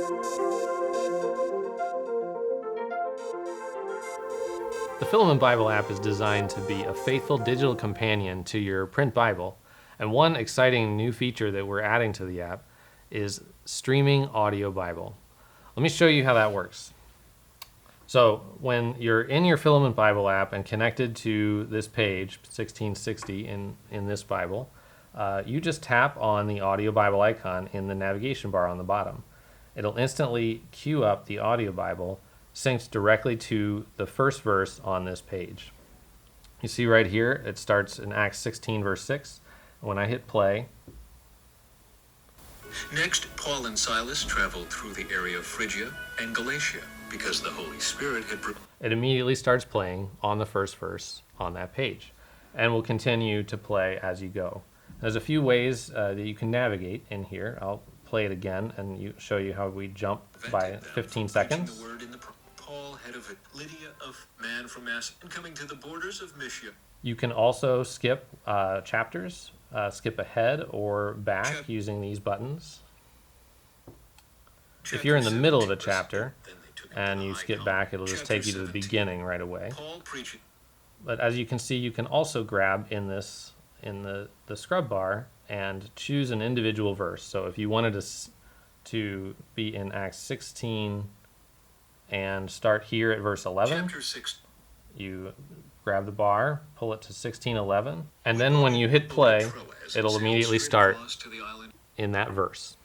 The Filament Bible app is designed to be a faithful digital companion to your print Bible, and one exciting new feature that we're adding to the app is streaming audio Bible. Let me show you how that works. So when you're in your Filament Bible app and connected to this page, 1660 in this Bible, you just tap on the audio Bible icon in the navigation bar on the bottom. It'll instantly queue up the audio Bible synced directly to the first verse on this page. You see right here, it starts in Acts 16, verse 6. When I hit play, next, Paul and Silas traveled through the area of Phrygia and Galatia because the Holy Spirit had... It immediately starts playing on the first verse on that page and will continue to play as you go. There's a few ways that you can navigate in here. I'll play it again and show you how we jump by 15 seconds. Paul, head of Lydia, of man from Mass, and coming to the borders of Mysia. You can also skip chapters, skip ahead or back using these buttons. If you're in the middle of a chapter and you skip back, it'll just take you to the beginning right away. But as you can see, you can also grab in the scrub bar and choose an individual verse. So if you wanted to be in Acts 16 and start here at verse 11, you grab the bar, pull it to 16:11, and then when you hit play, it'll immediately start in that verse.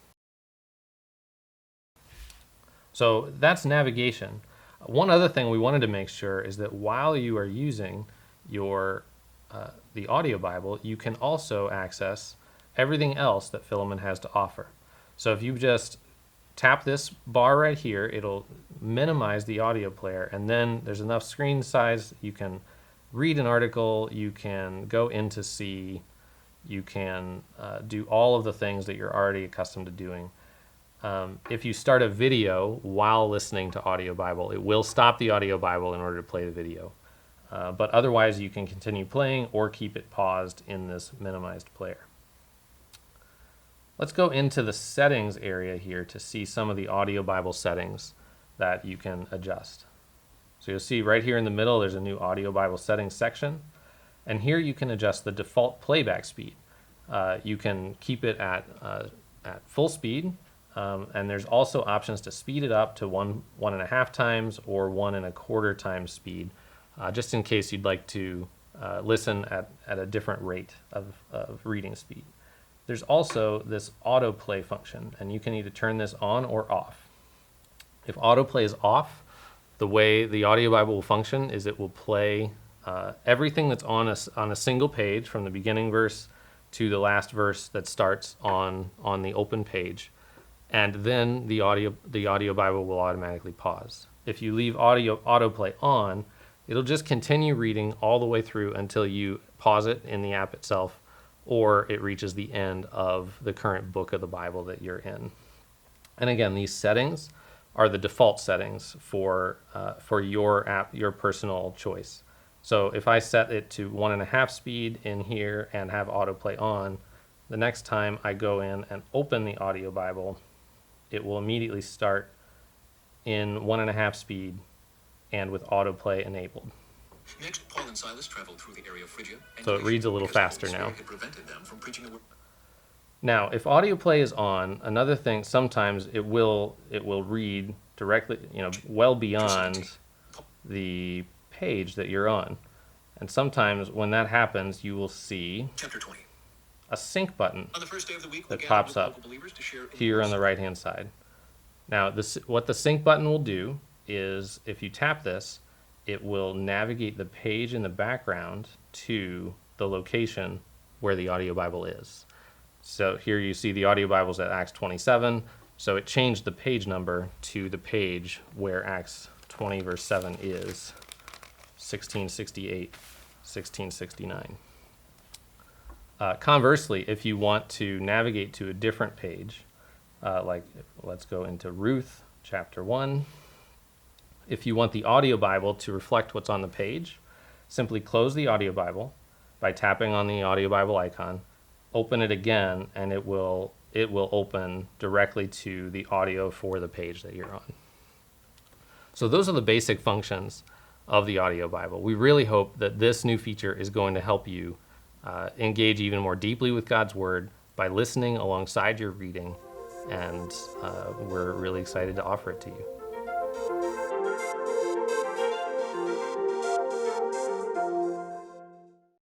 So that's navigation. One other thing we wanted to make sure is that while you are using your the audio Bible, you can also access everything else that Filament has to offer. So if you just tap this bar right here, it'll minimize the audio player, and then there's enough screen size you can read an article, you can go in to see, you can do all of the things that you're already accustomed to doing. If you start a video while listening to audio Bible, it will stop the audio Bible in order to play the video. But otherwise you can continue playing or keep it paused in this minimized player. Let's go into the settings area here to see some of the audio Bible settings that you can adjust. So you'll see right here in the middle there's a new audio Bible settings section, and here you can adjust the default playback speed. You can keep it at full speed, and there's also options to speed it up to 1.5 times or 1.25 times speed, just in case you'd like to listen at a different rate of reading speed. There's also this autoplay function, and you can either turn this on or off. If autoplay is off, the way the audio Bible will function is it will play everything that's on a single page from the beginning verse to the last verse that starts on the open page, and then the audio Bible will automatically pause. If you leave autoplay on, it'll just continue reading all the way through until you pause it in the app itself, or it reaches the end of the current book of the Bible that you're in. And again, these settings are the default settings for your app, your personal choice. So if I set it to 1.5 speed in here and have autoplay on, the next time I go in and open the audio Bible, it will immediately start in 1.5 speed and with autoplay enabled. Next, Paul and Silas traveled through the area of Phrygia. So it reads a little faster now. Now, if audio play is on, another thing, sometimes it will read directly, well beyond the page that you're on. And sometimes when that happens, you will see Chapter 20. a sync button On the first day of the week, that pops up here on the right-hand side. Now, what the sync button will do is, if you tap this, it will navigate the page in the background to the location where the audio Bible is. So here you see the audio Bible's at Acts 27, so it changed the page number to the page where Acts 20 verse 7 is, 1668, 1669. Conversely, if you want to navigate to a different page, like let's go into Ruth chapter 1. If you want the audio Bible to reflect what's on the page, simply close the audio Bible by tapping on the audio Bible icon, open it again, and it will it will open directly to the audio for the page that you're on. So those are the basic functions of the audio Bible. We really hope that this new feature is going to help you engage even more deeply with God's Word by listening alongside your reading, and we're really excited to offer it to you.